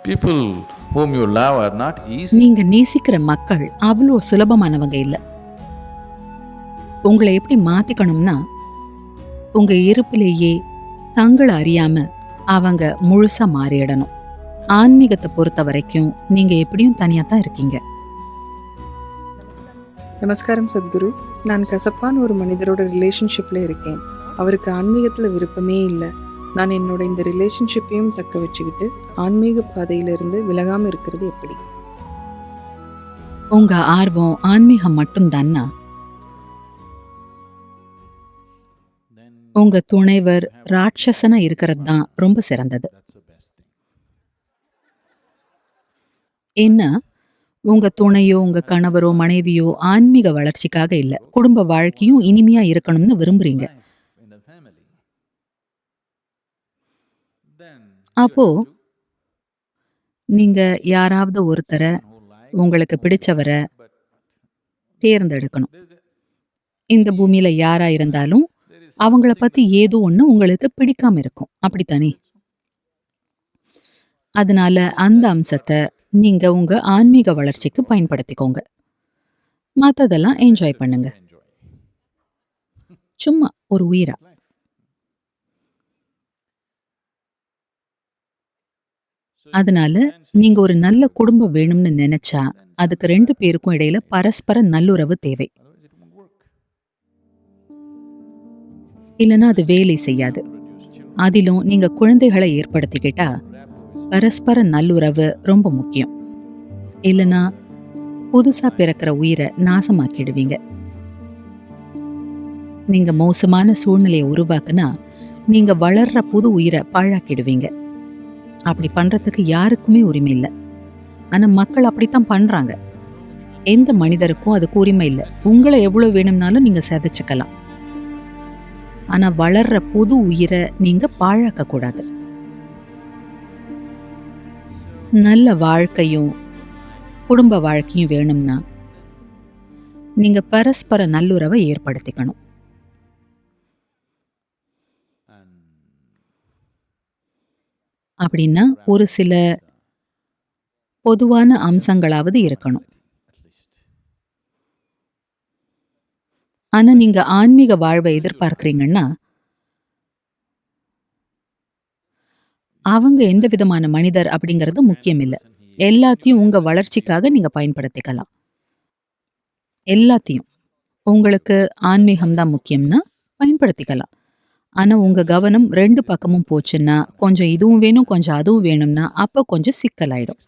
People whom you love are not easy. நீங்க நேசிக்கிற மக்கள் அவ்வளோ சுலபமானவங்க இல்ல. உங்களை எப்படி மாத்திக்கணும்னா, உங்க இருப்பிலேயே தங்களை அறியாம அவங்க முழுசா மாறிடணும். ஆன்மீகத்தை பொறுத்த வரைக்கும் நீங்க எப்படியும் தனியா தான் இருக்கீங்க. நமஸ்காரம் சத்குரு. நான் கசப்பான ஒரு மனிதரோட ரிலேஷன்ஷிப்ல இருக்கேன். அவருக்கு ஆன்மீகத்துல விருப்பமே இல்லை. நான் என்னோட இந்த ரிலேஷன்ஷிப்பையும் தக்க வச்சுக்கிட்டு ஆன்மீக பாதையிலிருந்து விலகாம இருக்கிறது எப்படி? உங்க ஆர்வம் ஆன்மீகம் மட்டும் தானா? உங்க துணைவர் ராட்சசனா இருக்கிறது தான் ரொம்ப சிறந்தது. ஏன்னா உங்க துணையோ உங்க கணவரோ மனைவியோ ஆன்மீக வளர்ச்சிக்காக இல்ல, குடும்ப வாழ்க்கையும் இனிமையா இருக்கணும்னு விரும்புறீங்க. அப்போ நீங்க யாராவது ஒருத்தரை, உங்களுக்கு பிடிச்சவரை தேர்ந்தெடுக்கணும். இந்த பூமியில யாரா இருந்தாலும் அவங்கள பத்தி ஏதோ ஒண்ணு உங்களுக்கு பிடிக்காம இருக்கும், அப்படித்தானே? அதனால அந்த அம்சத்தை நீங்க உங்க ஆன்மீக வளர்ச்சிக்கு பயன்படுத்திக்கோங்க. மத்ததெல்லாம் என்ஜாய் பண்ணுங்க, சும்மா ஒரு உயிரா. அதனால நீங்க ஒரு நல்ல குடும்பம் வேணும்னு நினைச்சா அதுக்கு 2 பேருக்கும் இடையில பரஸ்பர நல்லுறவு தேவை. இல்லைன்னா அது வேலை செய்யாது. அதிலும் நீங்க குழந்தைகளை ஏற்படுத்திக்கிட்டா பரஸ்பர நல்லுறவு ரொம்ப முக்கியம். இல்லைன்னா புதுசா பிறக்கிற உயிரை நாசமாக்கிடுவீங்க. நீங்க மோசமான சூழ்நிலையை உருவாக்குனா நீங்க வளர்ற புது உயிரை பாழாக்கிடுவீங்க. அப்படி பண்றதுக்கு யாருக்குமே உரிமை இல்லை. ஆனா மக்கள் அப்படித்தான் பண்றாங்க. எந்த மனிதருக்கும் அதுக்கு உரிமை இல்லை. உங்களை எவ்வளவு வேணும்னாலும் நீங்க சிதைச்சுக்கலாம். ஆனா வளர்ற புது உயிரை நீங்க பாழாக்க கூடாது. நல்ல வாழ்க்கையும் குடும்ப வாழ்க்கையும் வேணும்னா நீங்க பரஸ்பர நல்லுறவை ஏற்படுத்திக்கணும். அப்படின்னா ஒரு சில பொதுவான அம்சங்களாவது இருக்கணும். ஆனா நீங்க ஆன்மீக வாழ்வை எதிர்பார்க்கிறீங்கன்னா அவங்க எந்த விதமான மனிதர் அப்படிங்கிறது முக்கியம் இல்லை. எல்லாத்தையும் உங்க வளர்ச்சிக்காக நீங்க பயன்படுத்திக்கலாம். எல்லாத்தையும் உங்களுக்கு ஆன்மீகம்தான் முக்கியம்னா பயன்படுத்திக்கலாம். ஆனா உங்க கவனம் 2 பக்கமும் போச்சுன்னா, கொஞ்சம் இதுவும் வேணும் கொஞ்சம் அதுவும் வேணும்னா அப்ப கொஞ்சம் சிக்கலாயிடும்.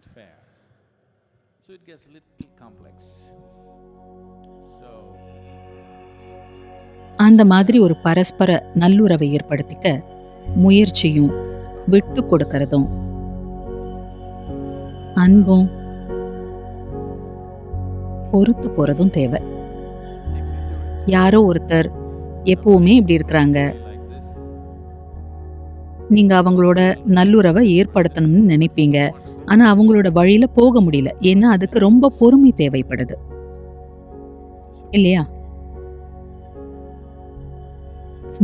அந்த மாதிரி ஒரு பரஸ்பர நல்லுறவை ஏற்படுத்திக்க முயற்சியும் விட்டு கொடுக்கறதும் அன்பும் பொறுத்து போறதும் தேவை. யாரோ ஒருத்தர் எப்பவுமே இப்படி இருக்கிறாங்க, நீங்க அவங்களோட நல்லுறவை ஏற்படுத்தணும்னு நினைப்பீங்க. ஆனா அவங்களோட வழியில போக முடியல. ஏன்னா அதுக்கு ரொம்ப பொறுமை தேவைப்படுது, இல்லையா?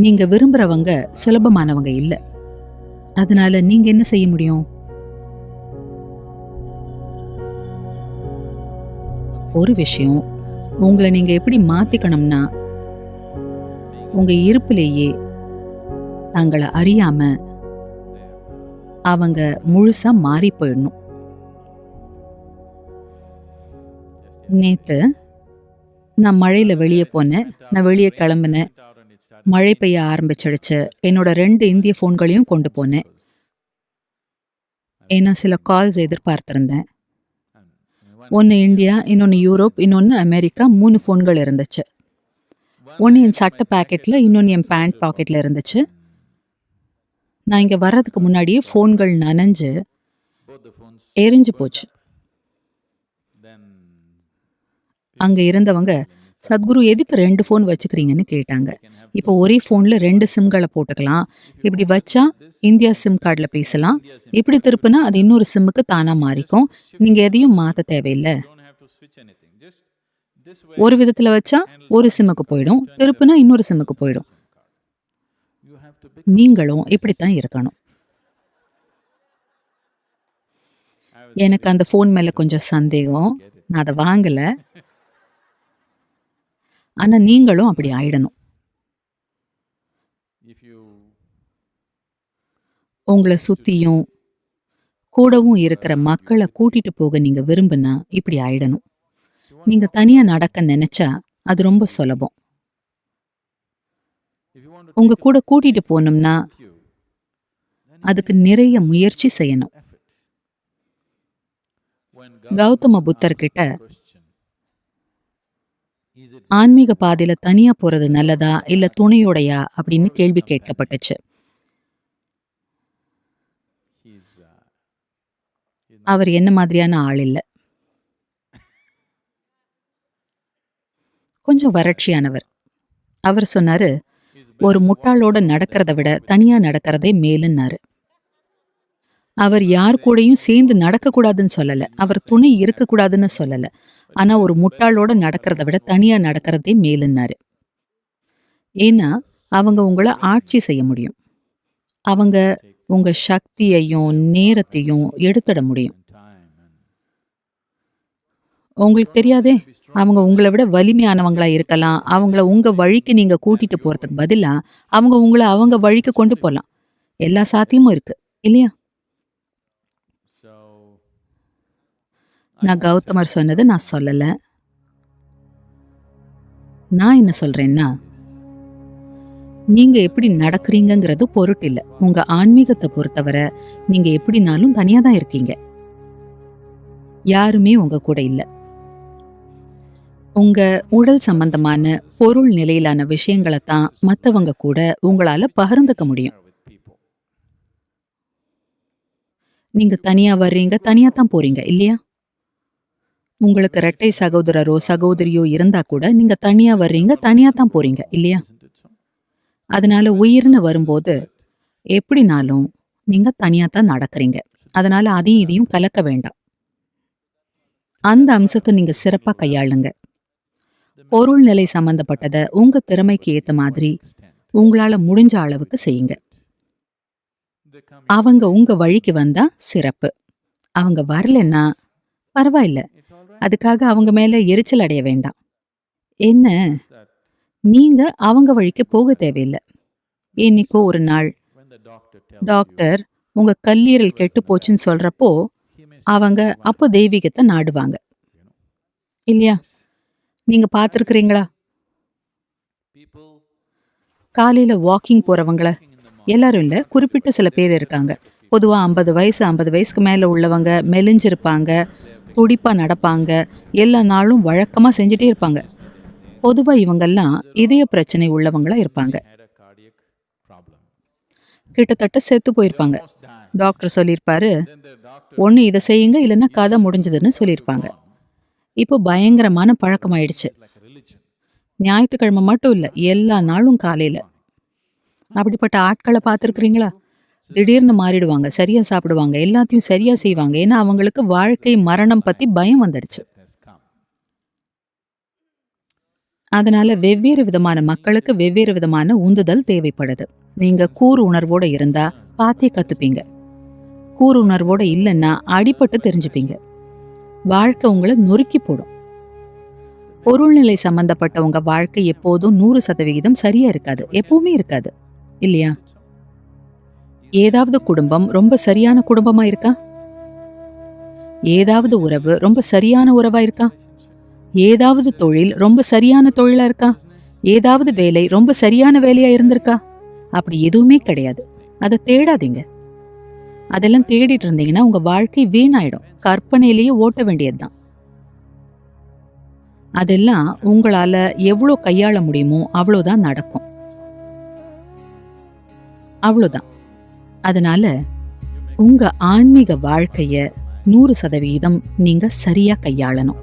நீங்க விரும்புறவங்க சுலபமானவங்க இல்ல. அதனால நீங்க என்ன செய்ய முடியும்? ஒரு விஷயம், உங்களை நீங்க எப்படி மாத்திக்கணும்னா, உங்க இருப்பிலேயே தங்களை அறியாம அவங்க முழுசா மாறி போயிடணும். நேத்து நான் மழையில வெளியே போனேன். நான் வெளியே கிளம்புனேன். மழை பெய்ய ஆரம்பிச்சிடுச்சு. என்னோட 2 இந்திய போன்களையும் கொண்டு போனேன். ஏன்னா சில கால்ஸ் எதிர்பார்த்திருந்தேன். ஒன்னு இந்தியா, இன்னொன்னு யூரோப், இன்னொன்னு அமெரிக்கா. 3 போன்கள் இருந்துச்சு. ஒன்னு என் சட்டை பாக்கெட்ல, இன்னொன்னு என் பேண்ட் பாக்கெட்ல இருந்துச்சு. நான் இங்க வர்றதுக்கு முன்னாடியே போன்கள் நனைஞ்சு எரிஞ்சு போச்சு. அங்க இருந்தவங்க, சத்குரு எதுக்கு 2 போன் வச்சுக்கிறீங்கன்னு கேட்டாங்க. இப்போ ஒரே போன்ல 2 சிம்களை போட்டுக்கலாம். இப்படி வச்சா இந்தியா சிம் கார்டுல பேசலாம். இப்படி திருப்புனா அது இன்னொரு சிம்முக்கு தானா மாறிக்கும். நீங்க எதையும் மாத்த தேவையில்லை. ஒரு விதத்துல வச்சா ஒரு சிம்முக்கு போயிடும், திருப்புனா இன்னொரு சிம்முக்கு போயிடும். நீங்களும் இப்படித்தான் இருக்கணும். எனக்கு அந்த ஃபோன் மேல கொஞ்சம் சந்தேகம். நான் அதை வாங்கல. ஆனா நீங்களும் அப்படி ஆயிடணும். உங்களை சுத்தியும் கூடவும் இருக்கிற மக்களை கூட்டிட்டு போக நீங்க விரும்புனா இப்படி ஆயிடணும். நீங்க தனியா நடக்க நினைச்சா அது ரொம்ப சுலபம். உங்க கூட கூட்டிட்டு போகணும்னா அதுக்கு நிறைய முயற்சி செய்யணும். கௌதம புத்தர்கிட்ட ஆன்மீக பாதையில தனியா போறது நல்லதா இல்ல துணையோடையா அப்படின்னு கேள்வி கேட்கப்பட்டுச்சு. அவர் என்ன மாதிரியான ஆள் இல்ல. கொஞ்சம் வறட்சியானவர். அவர் சொன்னாரு, ஒரு முட்டாளோட நடக்கிறத விட தனியா நடக்கிறதே மேலுன்னாரு. அவர் யார் கூடயும் சேர்ந்து நடக்கக்கூடாதுன்னு சொல்லல. அவர் துணை இருக்கக்கூடாதுன்னு சொல்லல. ஆனா ஒரு முட்டாளோட நடக்கிறத விட தனியா நடக்கிறதே மேலுன்னாரு. ஏன்னா அவங்க உங்களை ஆட்சி செய்ய முடியும். அவங்க உங்க சக்தியையும் நேரத்தையும் எடுத்துட முடியும். உங்களுக்கு தெரியாதே, அவங்க உங்களை விட வலிமையானவங்களா இருக்கலாம். அவங்கள உங்க வழிக்கு நீங்க கூட்டிட்டு போறதுக்கு பதிலா அவங்க உங்களை அவங்க வழிக்கு கொண்டு போகலாம். எல்லா சாத்தியமும் இருக்கு இல்லையா? நான் கௌதமர் சொன்னது நான் சொல்லல. நான் என்ன சொல்றேன்னா, நீங்க எப்படி நடக்கிறீங்கிறது பொருட்டு இல்ல. உங்க ஆன்மீகத்தை பொறுத்தவரை நீங்க எப்படினாலும் தனியா தான் இருக்கீங்க. யாருமே உங்க கூட இல்ல. உங்க உடல் சம்பந்தமான பொருள் நிலையிலான விஷயங்களை தான் மத்தவங்க கூட உங்களால பகிர்ந்துக்க முடியும். நீங்க தனியா வர்றீங்க, தனியா தான் போறீங்க இல்லையா? உங்களுக்கு இரட்டை சகோதரரோ சகோதரியோ இருந்தா கூட நீங்க தனியா வர்றீங்க, தனியா தான் போறீங்க இல்லையா? அதனால உயிர்னு வரும்போது எப்படினாலும் நீங்க தனியா தான் நடக்கிறீங்க. அதனால அதையும் இதையும் கலக்க வேண்டாம். அந்த அம்சத்தை நீங்க சிறப்பா கையாளுங்க. பொருள் நிலை சம்பந்தப்பட்டதை உங்க திறமைக்கு ஏத்த மாதிரி உங்களால முடிஞ்ச அளவுக்கு செய்யுங்க. அவங்க உங்க வழிக்கு வந்தா சிறப்பு. அவங்க வரலன்னா பரவாயில்ல. அதுக்காக அவங்க மேல எரிச்சல் அடைய வேண்டாம். என்ன, நீங்க அவங்க வழிக்கு போக தேவையில்லை. என்னைக்கோ ஒரு நாள் டாக்டர் உங்க கல்லீரல் கெட்டு போச்சுன்னு சொல்றப்போ அவங்க அப்போ தெய்வீகத்தை நாடுவாங்க இல்லையா? நீங்க பார்த்திருக்கிறீங்களா? காலையில வாக்கிங் போறவங்கள எல்லாரும் இல்ல, குறிப்பிட்ட சில பேர் இருக்காங்க. பொதுவா 50 வயசுக்கு மேல உள்ளவங்க மெலிஞ்சிருப்பாங்க, துடிப்பா நடப்பாங்க, எல்லா நாளும் வழக்கமா செஞ்சுட்டே இருப்பாங்க. பொதுவா இவங்கெல்லாம் இதய பிரச்சனை உள்ளவங்களா இருப்பாங்க. கிட்டத்தட்ட செத்து போயிருப்பாங்க. டாக்டர் சொல்லியிருப்பாரு, ஒண்ணு இதை செய்யுங்க இல்லைன்னா கதை முடிஞ்சதுன்னு சொல்லியிருப்பாங்க. இப்போ பயங்கரமான பழக்கமாயிடுச்சு. ஞாயிற்றுக்கிழமை மட்டும் இல்ல, எல்லா நாளும் காலையில. அப்படிப்பட்ட ஆட்களை பார்த்துருக்கிறீங்களா? திடீர்னு மாறிடுவாங்க, சரியா சாப்பிடுவாங்க, எல்லாத்தையும் சரியா செய்வாங்க. ஏன்னா அவங்களுக்கு வாழ்க்கை மரணம் பத்தி பயம் வந்துடுச்சு. அதனால வெவ்வேறு விதமான மக்களுக்கு வெவ்வேறு விதமான உந்துதல் தேவைப்படுது. நீங்க கூறு உணர்வோட இருந்தா பாத்தே கத்துப்பீங்க. கூறு உணர்வோட இல்லைன்னா அடிபட்டு தெரிஞ்சுப்பீங்க. வாழ்க்கை உங்களை நொறுக்கி போடும். பொருள்நிலை சம்பந்தப்பட்ட உங்க வாழ்க்கை எப்போதும் 100% சரியா இருக்காது, எப்பவுமே இருக்காது இல்லையா? ஏதாவது குடும்பம் ரொம்ப சரியான குடும்பமா இருக்கா? ஏதாவது உறவு ரொம்ப சரியான உறவா இருக்கா? ஏதாவது தொழில் ரொம்ப சரியான தொழிலா இருக்கா? ஏதாவது வேலை ரொம்ப சரியான வேலையா இருந்திருக்கா? அப்படி எதுவுமே கிடையாது. அதை தேடாதீங்க. அதெல்லாம் தேடிட்டு இருந்தீங்கன்னா உங்க வாழ்க்கை வீணாயிடும். கற்பனையிலேயே ஓட்ட வேண்டியதுதான். அதெல்லாம் உங்களால எவ்வளோ கையாள முடியுமோ அவ்வளோதான் நடக்கும். அவ்வளோதான். அதனால உங்க ஆன்மீக வாழ்க்கைய 100% நீங்க சரியா கையாளணும்.